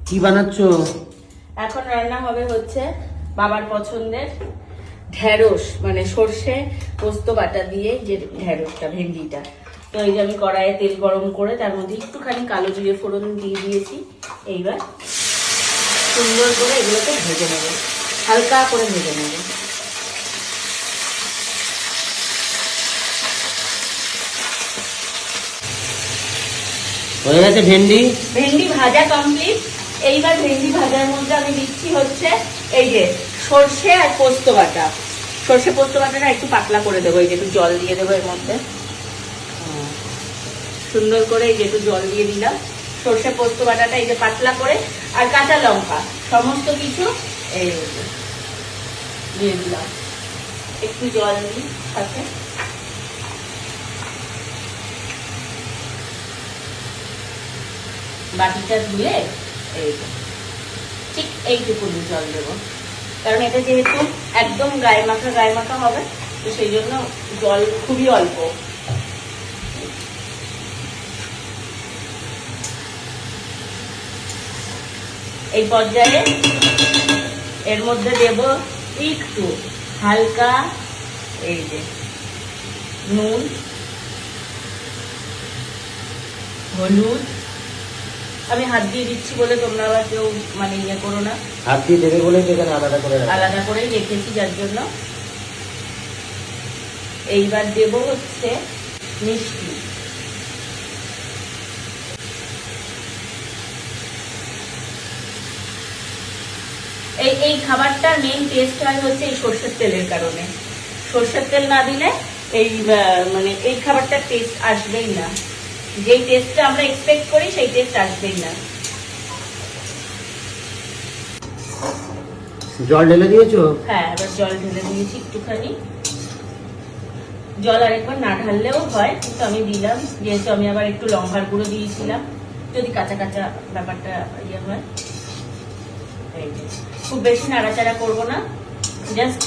কি বানাচ্ছো? এখন রান্না হবে হচ্ছে বাবার পছন্দের ঢেঁড়স, মানে সর্ষে পোস্ত বাটা দিয়ে যে ঢেঁড়সটা, ভেন্ডিটা। তো এই যে আমি কড়াইয়ে তেল গরম করে তার মধ্যে একটুখানি কালো জিরে ফোড়ন দিয়ে দিয়েছি। এইবার সুন্দর করে এগুলোকে ভেজে নেব, হালকা করে ভেজে নেব। হয়ে গেছে ভেন্ডি। ভেন্ডি ভাজা কমপ্লিট। এইবার ভেন্ডি ভাজার মধ্যে আমি দিচ্ছি হচ্ছে এই যে সর্ষে আর পোস্ত বাটা। সর্ষে পোস্ত বাটাটা একটু পাতলা করে দেবো, এই যে একটু জল দিয়ে দেবো এর মধ্যে। সুন্দর করে এই যে একটু জল দিয়ে দিলাম, সর্ষে পোস্ত বাটাটা এই যে পাতলা করে, আর কাঁচা লঙ্কা সমস্ত কিছু এই দিয়ে দিলাম। একটু জল দিই সাথে। বাটিটা ধুয়ে এই ঠিক এইটুকু জল দেবো, কারণ এটা যেহেতু একদম গায়ে মাখা হবে, তো সেই জন্য জল খুবই অল্প। এই পর্যায়ে এর মধ্যে দেব একটু হালকা এই যে নুন, হলুদ। আমি হাত দিয়ে দিচ্ছি বলে তোমরা আবার কেউ মানে ইয়ে করো না, হাত দিয়ে দেবে বলেই তো এখানে আলাদা করেই রেখেছি যার জন্য। এইবার দেব হচ্ছে মিষ্টি। এই খাবারটার মেইন টেস্ট হয় হচ্ছে এই সর্ষের তেলের কারণে। সর্ষের তেল না দিলে এই মানে এই খাবারটার টেস্ট আসবেই না। যেই টেস্টটা আমরা এক্সপেক্ট করি সেই টেস্ট আসবেই না। জল ঢেলে দিয়েছো? হ্যাঁ, এবার জল ঢেলে দিয়েছি একটুখানি। জল আরেকবার না ঢাললেও হয়, কিন্তু আমি দিলাম যেহেতু আমি আবার একটু লঙ্কার গুঁড়ো দিয়েছিলাম, যদি কাঁচা কাঁচা ব্যাপারটা ইয়ে হয়। এই যে খুব বেশি নাড়াচাড়া করবো না, জাস্ট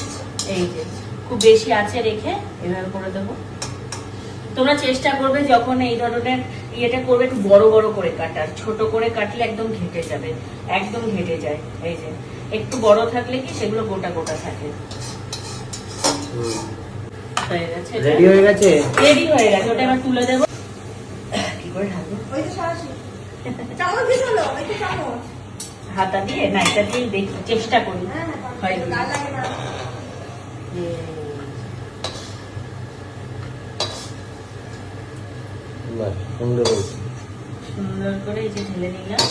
এই যে খুব বেশি আছে রেখে এভাবে করে দেবো। তোমরা চেষ্টা করবে যখন এই ধরনের ইয়েটা করবে একটু বড় বড় করে কাটার, ছোট করে কাটলে একদম ঘেটে যাবে, একদম ঘেটে যায়। এই যে একটু বড় থাকলে কি সেগুলো গোটা গোটা থাকে। হয়ে গেছে, রেডি হয়ে গেছে, রেডি হয়ে গেছে। ওটা এবার তুলে দেবো। কি করে ঢালবো? হাতা দিয়ে না, এটা দিয়ে দেখি, চেষ্টা করি। হয় সুন্দর সুন্দর করে এই যে ঢেলে নিলাম।